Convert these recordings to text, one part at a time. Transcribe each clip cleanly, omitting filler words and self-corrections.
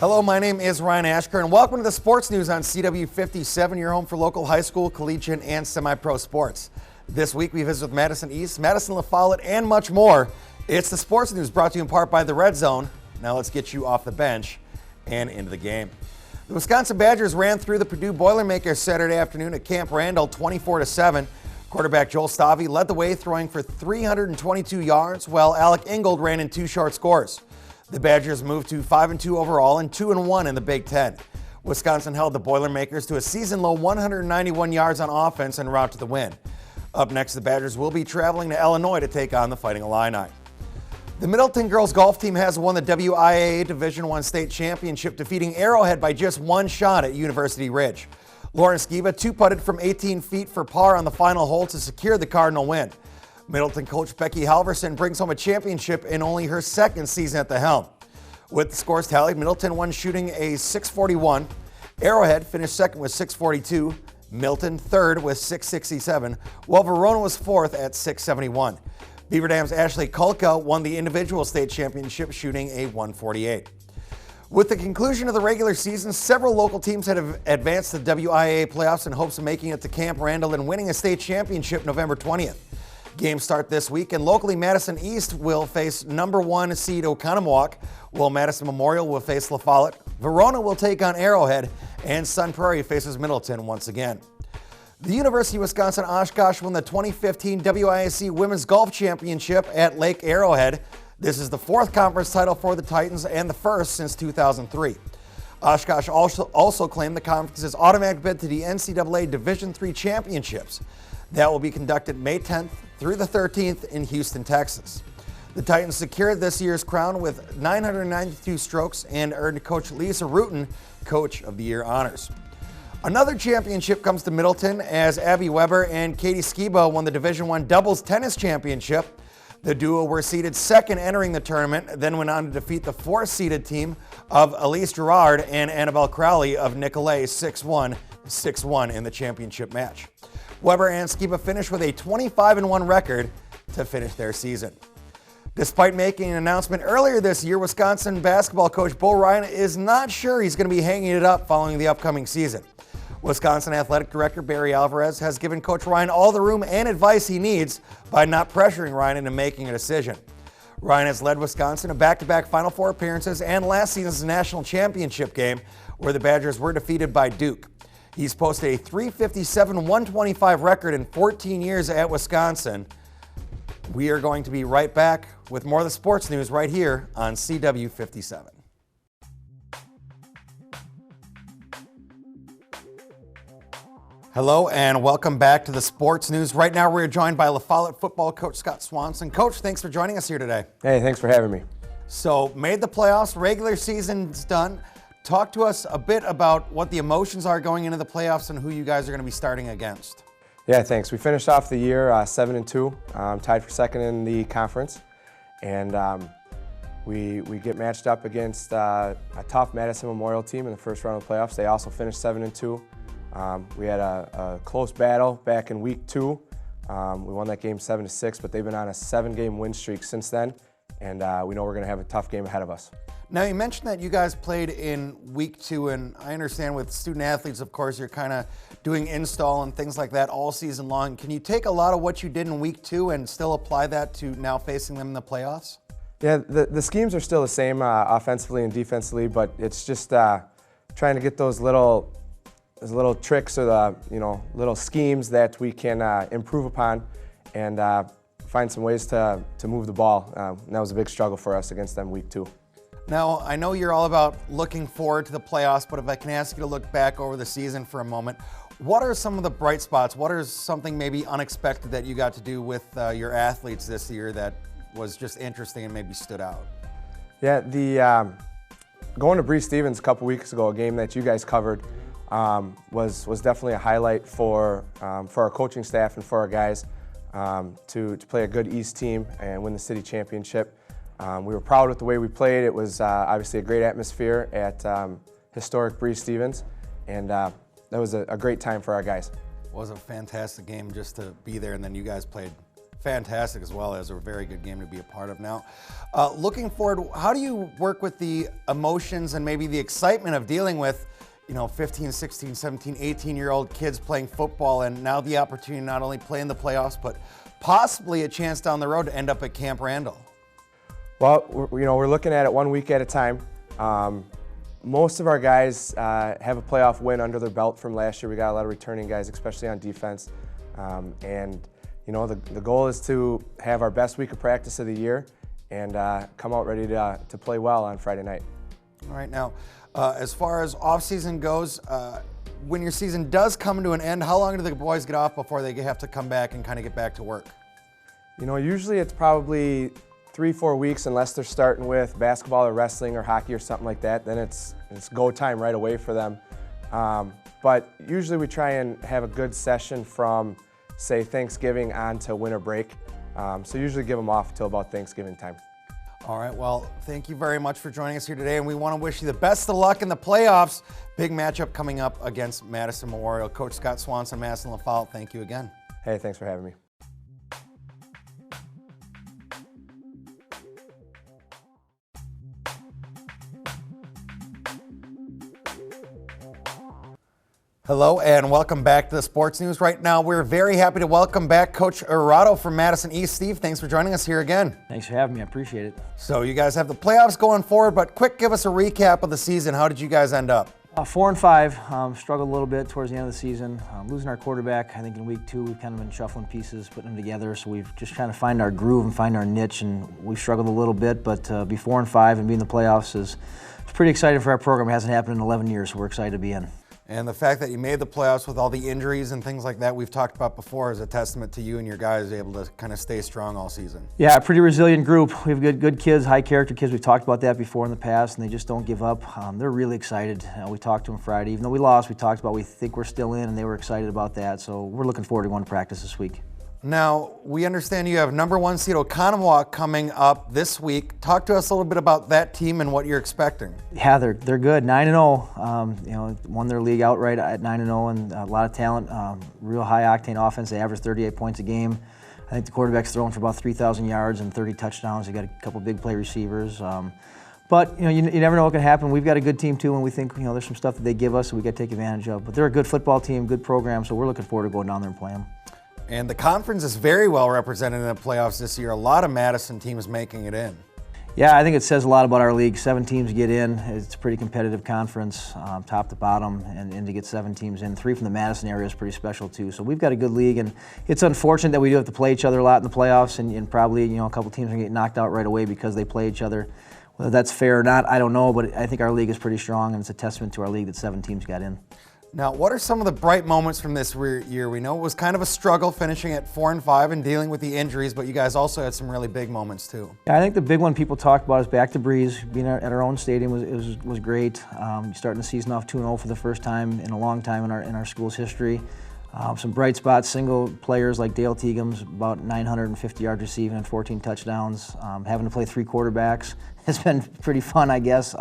Hello, my name is Ryan Ashker, and welcome to the Sports News on CW57, your home for local high school, collegiate, and semi-pro sports. This week we visit with Madison East, Madison La Follette, and much more. It's the Sports News brought to you in part by the Red Zone. Now let's get you off the bench and into the game. The Wisconsin Badgers ran through the Purdue Boilermakers Saturday afternoon at Camp Randall 24-7. Quarterback Joel Stavy led the way, throwing for 322 yards, while Alec Ingold ran in two short scores. The Badgers moved to 5-2 overall and 2-1 in the Big Ten. Wisconsin held the Boilermakers to a season-low 191 yards on offense en route to the win. Up next, the Badgers will be traveling to Illinois to take on the Fighting Illini. The Middleton girls golf team has won the WIAA Division I state championship, defeating Arrowhead by just one shot at University Ridge. Lauren Skiba two-putted from 18 feet for par on the final hole to secure the Cardinal win. Middleton coach Becky Everson brings home a championship in only her second season at the helm. With the scores tallied, Middleton won shooting a .641. Arrowhead finished second with .642. Milton third with .667, while Verona was fourth at .671. Beaver Dam's Ashley Kulka won the individual state championship shooting a .148. With the conclusion of the regular season, several local teams have advanced to the WIAA playoffs in hopes of making it to Camp Randall and winning a state championship November 20th. Games start this week, and locally Madison East will face number 1 seed Oconomowoc, while Madison Memorial will face La Follette. Verona will take on Arrowhead, and Sun Prairie faces Middleton once again. The University of Wisconsin Oshkosh won the 2015 WIAC Women's Golf Championship at Lake Arrowhead. This is the fourth conference title for the Titans and the first since 2003. Oshkosh also claimed the conference's automatic bid to the NCAA Division III Championships. That will be conducted May 10th through the 13th in Houston, Texas. The Titans secured this year's crown with 992 strokes and earned Coach Lisa Rutan Coach of the Year honors. Another championship comes to Middleton as Abby Weber and Katie Skiba won the Division I doubles tennis championship. The duo were seeded second entering the tournament, then went on to defeat the fourth-seeded team of Elise Gerard and Annabelle Crowley of Nicolay 6-1, 6-1 in the championship match. Weber and Skiba finished with a 25-1 record to finish their season. Despite making an announcement earlier this year, Wisconsin basketball coach Bo Ryan is not sure he's going to be hanging it up following the upcoming season. Wisconsin Athletic Director Barry Alvarez has given Coach Ryan all the room and advice he needs by not pressuring Ryan into making a decision. Ryan has led Wisconsin to back-to-back Final Four appearances and last season's national championship game, where the Badgers were defeated by Duke. He's posted a .357-125 record in 14 years at Wisconsin. We are going to be right back with more of the sports news right here on CW57. Hello and welcome back to the sports news. Right now we're joined by La Follette football coach Scott Swanson. Coach, thanks for joining us here today. Hey, thanks for having me. So, made the playoffs, regular season's done. Talk to us a bit about what the emotions are going into the playoffs and who you guys are going to be starting against. Yeah, thanks. We finished off the year 7-2, tied for second in the conference, and we get matched up against a tough Madison Memorial team in the first round of the playoffs. They also finished 7-2. We had a close battle back in week 2. We won that game 7-6, but they've been on a 7-game win streak since then, and we know we're going to have a tough game ahead of us. Now, you mentioned that you guys played in week 2, and I understand with student athletes, of course, you're kind of doing install and things like that all season long. Can you take a lot of what you did in week 2 and still apply that to now facing them in the playoffs? Yeah, the schemes are still the same offensively and defensively, but it's just trying to get those little tricks or the little schemes that we can improve upon and find some ways to move the ball. And that was a big struggle for us against them week 2. Now, I know you're all about looking forward to the playoffs, but if I can ask you to look back over the season for a moment, what are some of the bright spots? What is something maybe unexpected that you got to do with your athletes this year that was just interesting and maybe stood out? Yeah, going to Bree Stevens a couple weeks ago, a game that you guys covered, was definitely a highlight for our coaching staff and for our guys to play a good East team and win the city championship. We were proud with the way we played. It was obviously a great atmosphere at historic Bree Stevens, and that was a great time for our guys. It was a fantastic game just to be there, and then you guys played fantastic as well. As a very good game to be a part of. Now, looking forward, how do you work with the emotions and maybe the excitement of dealing with 15, 16, 17, 18-year-old kids playing football, and now the opportunity to not only play in the playoffs, but possibly a chance down the road to end up at Camp Randall? Well, we're looking at it 1 week at a time. Most of our guys have a playoff win under their belt from last year. We got a lot of returning guys, especially on defense. And the goal is to have our best week of practice of the year and come out ready to play well on Friday night. All right, now, as far as off-season goes, when your season does come to an end, how long do the boys get off before they have to come back and kind of get back to work? Usually it's probably 3-4 weeks, unless they're starting with basketball or wrestling or hockey or something like that. Then it's go time right away for them. But usually we try and have a good session from, say, Thanksgiving on to winter break. So usually give them off until about Thanksgiving time. All right, well, thank you very much for joining us here today, and we want to wish you the best of luck in the playoffs. Big matchup coming up against Madison Memorial. Coach Scott Swanson, Madison LaFollette, thank you again. Hey, thanks for having me. Hello and welcome back to the Sports News. Right now, we're very happy to welcome back Coach Erato from Madison East. Steve, thanks for joining us here again. Thanks for having me. I appreciate it. So you guys have the playoffs going forward, but quick, give us a recap of the season. How did you guys end up? 4-5. Struggled a little bit towards the end of the season. Losing our quarterback, I think in week 2, we've kind of been shuffling pieces, putting them together. So we've just trying to find our groove and find our niche, and we've struggled a little bit. But be 4-5 and be in the playoffs is pretty exciting for our program. It hasn't happened in 11 years, so we're excited to be in. And the fact that you made the playoffs with all the injuries and things like that we've talked about before is a testament to you and your guys able to kind of stay strong all season. Yeah, a pretty resilient group. We have good kids, high character kids. We've talked about that before in the past, and they just don't give up. They're really excited. We talked to them Friday. Even though we lost, we talked about we think we're still in, and they were excited about that. So we're looking forward to going to practice this week. Now, we understand you have #1 seed Oconomowoc coming up this week. Talk to us a little bit about that team and what you're expecting. Yeah, they're good, 9-0. Won their league outright at 9-0, and a lot of talent. Real high octane offense. They average 38 points a game. I think the quarterback's throwing for about 3,000 yards and 30 touchdowns. They got a couple big play receivers. But you never know what can happen. We've got a good team too, and we think there's some stuff that they give us that we got to take advantage of. But they're a good football team, good program. So we're looking forward to going down there and playing them. And the conference is very well represented in the playoffs this year. A lot of Madison teams making it in. Yeah, I think it says a lot about our league. 7 teams get in. It's a pretty competitive conference, top to bottom, and to get 7 teams in. 3 from the Madison area is pretty special too. So we've got a good league, and it's unfortunate that we do have to play each other a lot in the playoffs, and probably a couple teams are going to get knocked out right away because they play each other. Whether that's fair or not, I don't know, but I think our league is pretty strong, and it's a testament to our league that 7 teams got in. Now, what are some of the bright moments from this year? We know it was kind of a struggle finishing at 4-5 and dealing with the injuries, but you guys also had some really big moments too. Yeah, I think the big one people talked about is back to Breeze. Being at our own stadium was great. Starting the season off 2-0 for the first time in a long time in our school's history. Some bright spots, single players like Dale Teagum's, about 950 yards receiving and 14 touchdowns. Having to play 3 quarterbacks has been pretty fun, I guess.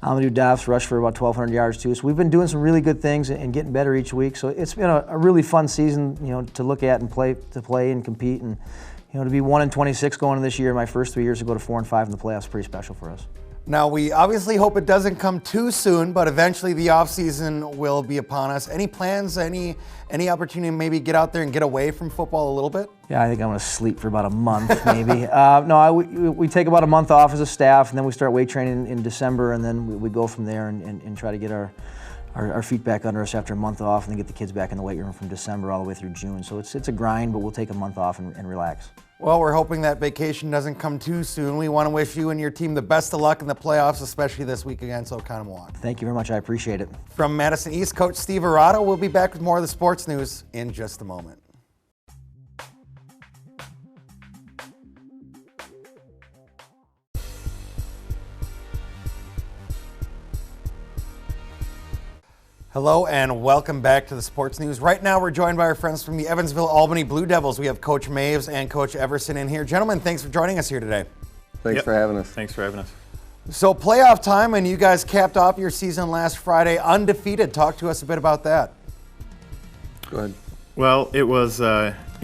Amadou Doff's rushed for about 1,200 yards too. So we've been doing some really good things and getting better each week. So it's been a really fun season, to look at and play and compete, and to be 1-26 going into this year. My first 3 years to go to 4-5 in the playoffs is pretty special for us. Now, we obviously hope it doesn't come too soon, but eventually the offseason will be upon us. Any plans, any opportunity to maybe get out there and get away from football a little bit? Yeah, I think I'm going to sleep for about a month, maybe. We take about a month off as a staff, and then we start weight training in December, and then we go from there and try to get our feet back under us after a month off, and then get the kids back in the weight room from December all the way through June. So it's a grind, but we'll take a month off and relax. Well, we're hoping that vacation doesn't come too soon. We want to wish you and your team the best of luck in the playoffs, especially this week against Oconomowoc. Thank you very much. I appreciate it. From Madison East, Coach Steve Erato. We'll be back with more of the sports news in just a moment. Hello and welcome back to the Sports News. Right now we're joined by our friends from the Evansville-Albany Blue Devils. We have Coach Maeve and Coach Everson in here. Gentlemen, thanks for joining us here today. Thanks for having us. Thanks for having us. So playoff time, and you guys capped off your season last Friday undefeated. Talk to us a bit about that. Go ahead. Well, it was,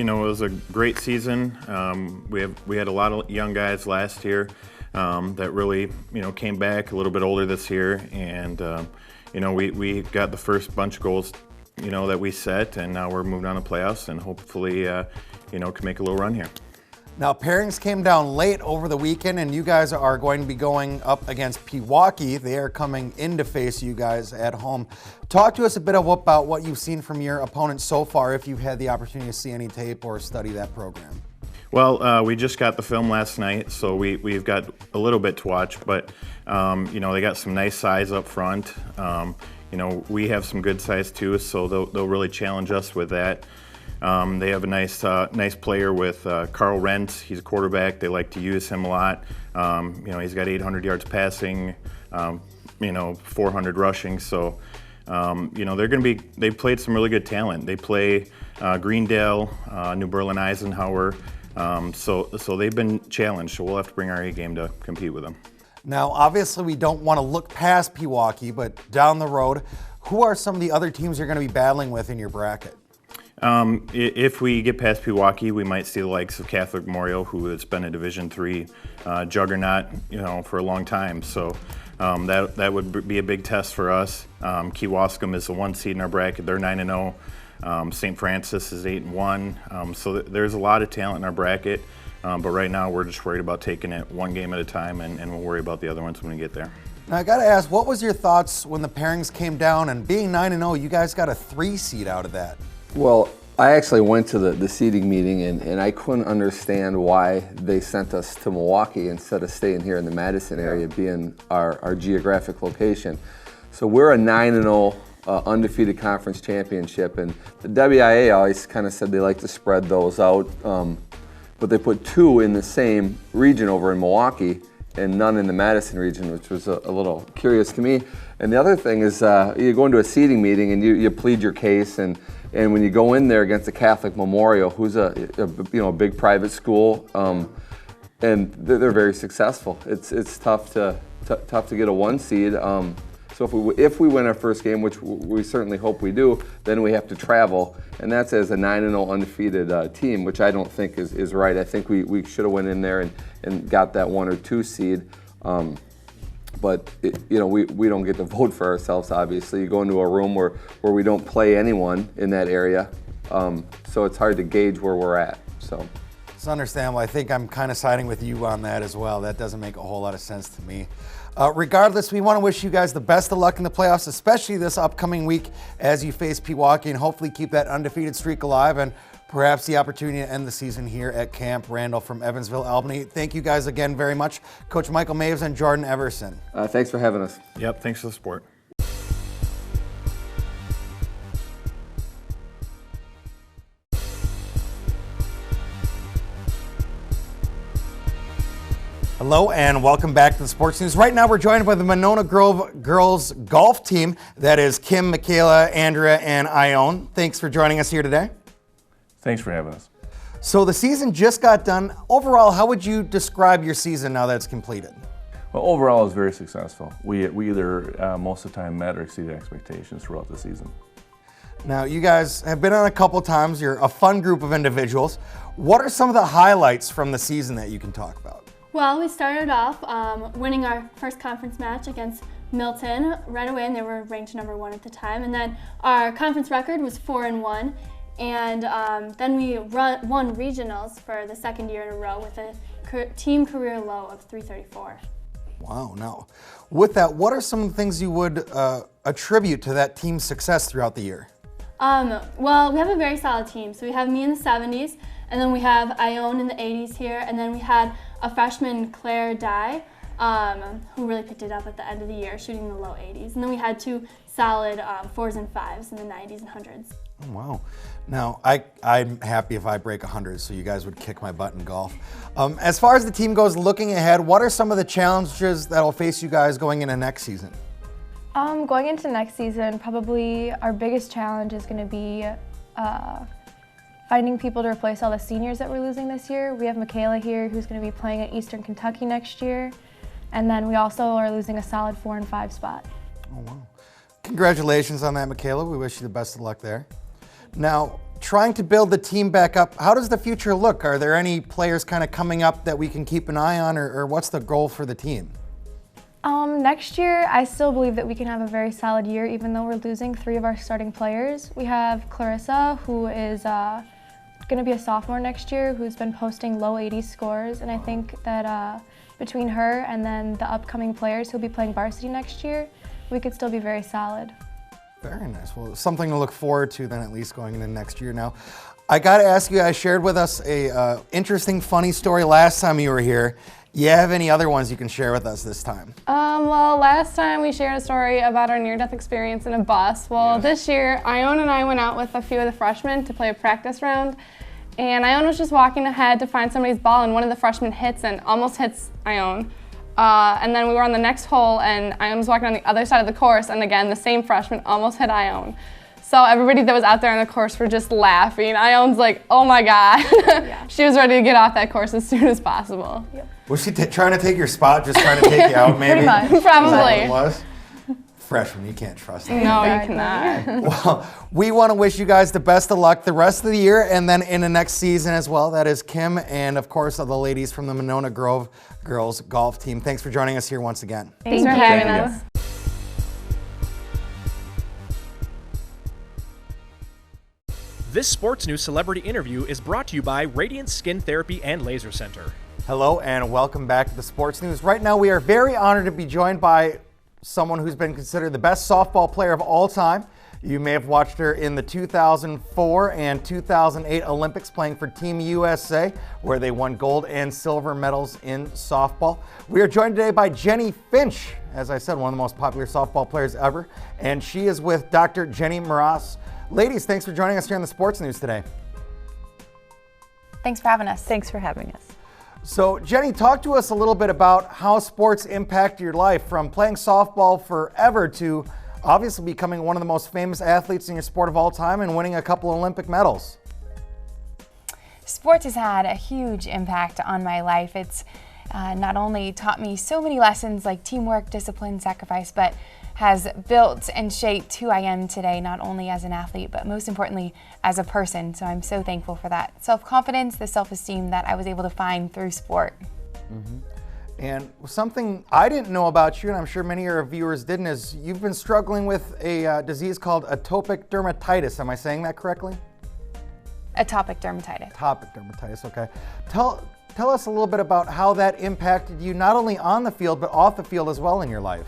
it was a great season. We had a lot of young guys last year that really, came back a little bit older this year, and we got the first bunch of goals, that we set, and now we're moving on to playoffs, and hopefully, can make a little run here. Now, pairings came down late over the weekend, and you guys are going to be going up against Pewaukee. They are coming in to face you guys at home. Talk to us a bit about what you've seen from your opponents so far, if you've had the opportunity to see any tape or study that program. Well, we just got the film last night, so we've got a little bit to watch, but, they got some nice size up front. We have some good size too, so they'll really challenge us with that. They have a nice player with Carl Rent. He's a quarterback. They like to use him a lot. He's got 800 yards passing, 400 rushing. So, they played some really good talent. They play Greendale, New Berlin, Eisenhower. So they've been challenged. So we'll have to bring our A game to compete with them. Now, obviously, we don't want to look past Pewaukee, but down the road, who are some of the other teams you're going to be battling with in your bracket? If we get past Pewaukee, we might see the likes of Catholic Memorial, who has been a Division III juggernaut, for a long time. So that would be a big test for us. Kewaskum is the 1 seed in our bracket; they're 9-0. St. Francis is 8-1. So there's a lot of talent in our bracket. But right now, we're just worried about taking it one game at a time, and we'll worry about the other ones when we get there. Now, I got to ask, what was your thoughts when the pairings came down, and being 9-0, you guys got a 3 seed out of that? Well, I actually went to the seating meeting, and I couldn't understand why they sent us to Milwaukee instead of staying here in the Madison area, being our geographic location. So we're a 9-0 undefeated conference championship, and the WIA always kind of said they like to spread those out, but they put 2 in the same region over in Milwaukee and none in the Madison region, which was a little curious to me. And the other thing is you go into a seating meeting and you plead your case, and when you go in there against a Catholic Memorial, who's a big private school, and they're very successful. It's tough to get a 1 seed. So if we win our first game, which we certainly hope we do, then we have to travel, and that's as a 9-0 undefeated team, which I don't think is right. I think we should have went in there and got that 1 or 2 seed. But we don't get to vote for ourselves, obviously. You go into a room where we don't play anyone in that area, so it's hard to gauge where we're at. So it's understandable. I think I'm kind of siding with you on that as well. That doesn't make a whole lot of sense to me. Regardless, we want to wish you guys the best of luck in the playoffs, especially this upcoming week as you face Pewaukee, and hopefully keep that undefeated streak alive, and perhaps the opportunity to end the season here at Camp Randall from Evansville, Albany. Thank you guys again very much, Coach Michael Maeve and Jordan Everson. Thanks for having us. Yep, thanks for the support. Hello and welcome back to the Sports News. Right now we're joined by the Monona Grove girls golf team. That is Kim, Michaela, Andrea, and Ione. Thanks for joining us here today. Thanks for having us. So the season just got done. Overall, how would you describe your season now that it's completed? Well, overall, it was very successful. We either most of the time met or exceeded expectations throughout the season. Now, you guys have been on a couple times. You're a fun group of individuals. What are some of the highlights from the season that you can talk about? Well, we started off winning our first conference match against Milton right away, and they were ranked #1 at the time. And then our conference record was 4-1. And then we won regionals for the second year in a row with a team career low of 334. Wow. Now, with that, what are some things you would attribute to that team's success throughout the year? Well, we have a very solid team. So we have me in the 70s, and then we have Ione in the 80s here, and then we had a freshman, Claire Dye, who really picked it up at the end of the year, shooting in the low 80s. And then we had 2 solid 4s and 5s in the 90s and 100s. Oh, wow. Now, I'm happy if I break 100, so you guys would kick my butt in golf. As far as the team goes, looking ahead, what are some of the challenges that will face you guys going into next season? Going into next season, probably our biggest challenge is going to be finding people to replace all the seniors that we're losing this year. We have Michaela here, who's going to be playing at Eastern Kentucky next year, and then we also are losing a solid 4 and 5 spot. Oh, wow. Congratulations on that, Michaela. We wish you the best of luck there. Now, trying to build the team back up, how does the future look? Are there any players kind of coming up that we can keep an eye on, or what's the goal for the team? Next year, I still believe that we can have a very solid year, even though we're losing 3 of our starting players. We have Clarissa, who is going to be a sophomore next year, who's been posting low 80s scores, and I think that between her and then the upcoming players who'll be playing varsity next year, we could still be very solid. Very nice. Well, something to look forward to then, at least going into next year. Now, I got to ask you, I shared with us a interesting, funny story last time you were here. You have any other ones you can share with us this time? Well, last time we shared a story about our near-death experience in a bus. Well, this year, Ione and I went out with a few of the freshmen to play a practice round, and Ione was just walking ahead to find somebody's ball, and one of the freshmen hits and almost hits Ione. And then we were on the next hole, and Ione was walking on the other side of the course, and again, the same freshman almost hit Ione. So everybody that was out there on the course were just laughing. Ione's like, oh my God. She was ready to get off that course as soon as possible. Yep. Was she trying to take your spot, just trying to take you out, maybe? Pretty much. Is that what Probably. it was? Freshman, you can't trust them. No, you cannot. Well, we want to wish you guys the best of luck the rest of the year and then in the next season as well. That is Kim and, of course, the ladies from the Monona Grove girls golf team. Thanks for joining us here once again. Thanks for having us. This Sports News celebrity interview is brought to you by Radiant Skin Therapy and Laser Center. Hello and welcome back to the Sports News. Right now we are very honored to be joined by someone who's been considered the best softball player of all time. You may have watched her in the 2004 and 2008 Olympics playing for Team USA, where they won gold and silver medals in softball. We are joined today by Jenny Finch, as I said, one of the most popular softball players ever, and she is with Dr. Jenny Maras. Ladies, thanks for joining us here on the Sports News today. Thanks for having us. Thanks for having us. So, Jenny, talk to us a little bit about how sports impact your life, from playing softball forever to obviously becoming one of the most famous athletes in your sport of all time and winning a couple Olympic medals. Sports has had a huge impact on my life. It's not only taught me so many lessons like teamwork, discipline, sacrifice, but has built and shaped who I am today, not only as an athlete, but most importantly, as a person. So I'm so thankful for that self-confidence, the self-esteem that I was able to find through sport. Mm-hmm. And something I didn't know about you, and I'm sure many of our viewers didn't, is you've been struggling with a disease called atopic dermatitis. Am I saying that correctly? Atopic dermatitis. Atopic dermatitis, okay. Tell us a little bit about how that impacted you, not only on the field, but off the field as well in your life.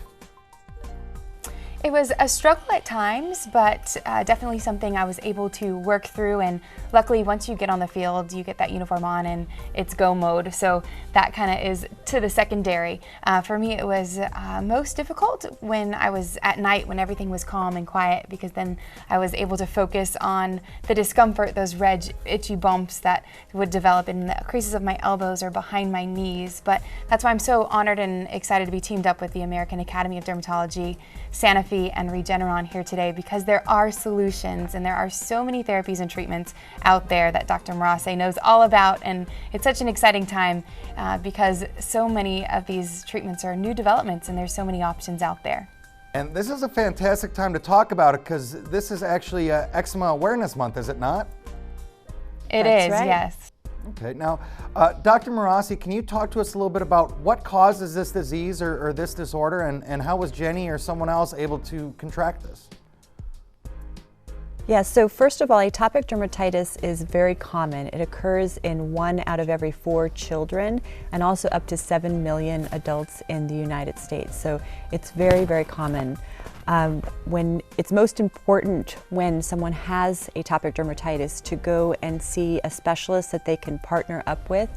It was a struggle at times, but definitely something I was able to work through, and luckily once you get on the field, you get that uniform on and it's go mode, so that kind of is to the secondary. For me, it was most difficult when I was at night, when everything was calm and quiet, because then I was able to focus on the discomfort, those red itchy bumps that would develop in the creases of my elbows or behind my knees. But that's why I'm so honored and excited to be teamed up with the American Academy of Dermatology, Sanofi, and Regeneron here today, because there are solutions and there are so many therapies and treatments out there that Dr. Marase knows all about, and it's such an exciting time because so many of these treatments are new developments and there's so many options out there. And this is a fantastic time to talk about it, because this is actually Eczema Awareness Month, is it not? It That's is, right. yes. Okay, now, Dr. Marase, can you talk to us a little bit about what causes this disease or this disorder, and how was Jenny or someone else able to contract this? Yeah, so first of all, atopic dermatitis is very common. It occurs in 1 out of every 4 children and also up to 7 million adults in the United States. So it's very, very common. When it's most important when someone has atopic dermatitis to go and see a specialist that they can partner up with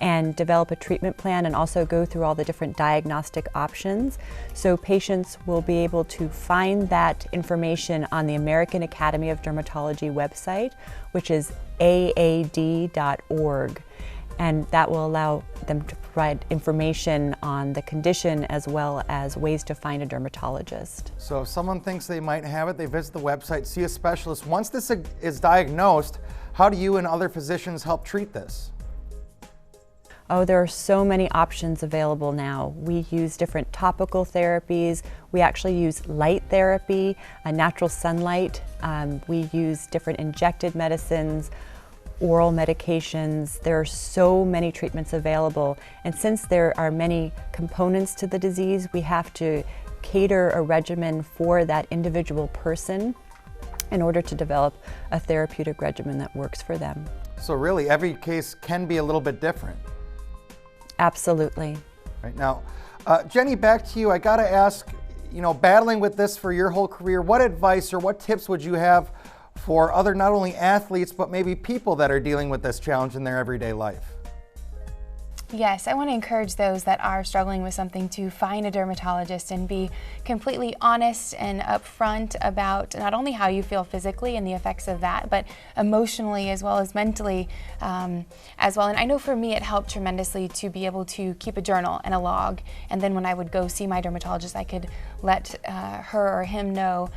and develop a treatment plan, and also go through all the different diagnostic options. So patients will be able to find that information on the American Academy of Dermatology website, which is aad.org. And that will allow them to provide information on the condition as well as ways to find a dermatologist. So if someone thinks they might have it, they visit the website, see a specialist. Once this is diagnosed, how do you and other physicians help treat this? Oh, there are so many options available now. We use different topical therapies. We actually use light therapy, natural sunlight. We use different injected medicines, oral medications. There are so many treatments available. And since there are many components to the disease, we have to cater a regimen for that individual person in order to develop a therapeutic regimen that works for them. So really, every case can be a little bit different. Absolutely. Right now, Jenny, back to you. I got to ask, battling with this for your whole career, what advice or what tips would you have for other not only athletes, but maybe people that are dealing with this challenge in their everyday life? Yes, I want to encourage those that are struggling with something to find a dermatologist and be completely honest and upfront about not only how you feel physically and the effects of that, but emotionally as well as mentally as well. And I know for me it helped tremendously to be able to keep a journal and a log, and then when I would go see my dermatologist, I could let her or him know,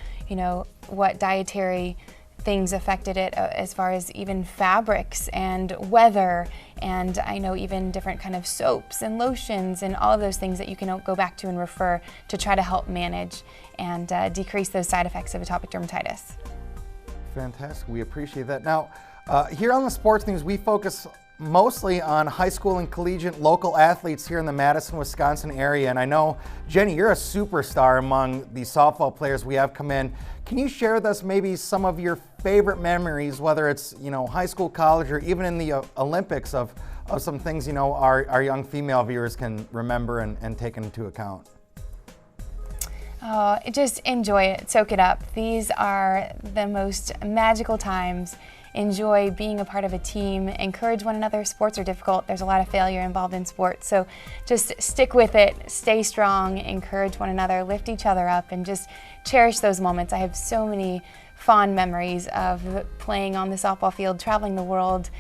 what dietary things affected it as far as even fabrics and weather, and I know even different kind of soaps and lotions and all of those things that you can go back to and refer to try to help manage and decrease those side effects of atopic dermatitis. Fantastic, we appreciate that. Now, here on the Sports News, we focus mostly on high school and collegiate local athletes here in the Madison, Wisconsin area. And I know, Jenny, you're a superstar among the softball players we have come in. Can you share with us maybe some of your favorite memories, whether it's, high school, college, or even in the Olympics of some things, our young female viewers can remember and take into account? Oh, just enjoy it, soak it up. These are the most magical times. Enjoy being a part of a team, encourage one another. Sports are difficult. There's a lot of failure involved in sports. So just stick with it, stay strong, encourage one another, lift each other up, and just cherish those moments. I have so many fond memories of playing on the softball field, traveling the world,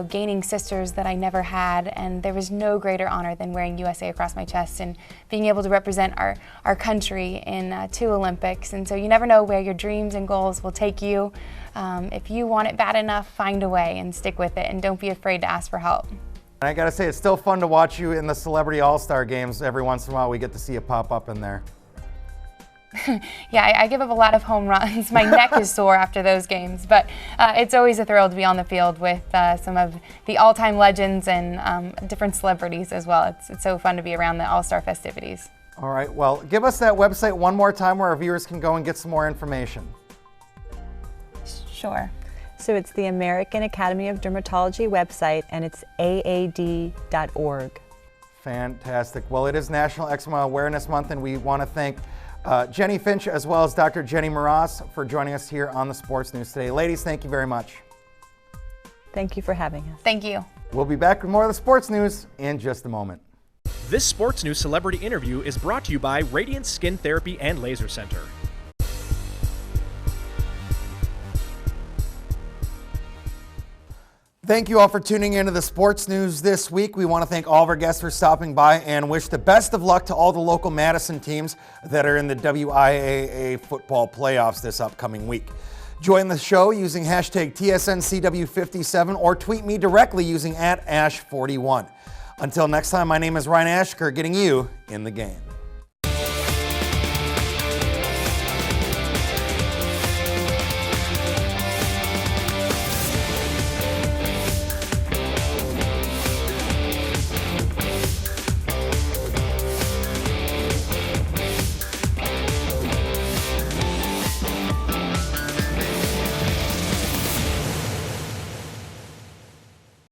gaining sisters that I never had, and there was no greater honor than wearing USA across my chest and being able to represent our country in 2 Olympics. And so you never know where your dreams and goals will take you. If you want it bad enough, find a way and stick with it, and don't be afraid to ask for help. And I gotta say, it's still fun to watch you in the Celebrity All-Star games. Every once in a while we get to see you pop up in there. Yeah, I give up a lot of home runs. My neck is sore after those games, but it's always a thrill to be on the field with some of the all-time legends and different celebrities as well. It's so fun to be around the All-Star festivities. All right, well, give us that website one more time where our viewers can go and get some more information. Sure. So it's the American Academy of Dermatology website, and it's aad.org. Fantastic. Well, it is National Eczema Awareness Month, and we want to thank Jenny Finch as well as Dr. Jenny Moroz for joining us here on the Sports News today. Ladies, thank you very much. Thank you for having us. Thank you. We'll be back with more of the Sports News in just a moment. This Sports News celebrity interview is brought to you by Radiant Skin Therapy and Laser Center. Thank you all for tuning into the Sports News this week. We want to thank all of our guests for stopping by and wish the best of luck to all the local Madison teams that are in the WIAA football playoffs this upcoming week. Join the show using hashtag TSNCW57 or tweet me directly using @Ash41. Until next time, my name is Ryan Ashker, getting you in the game.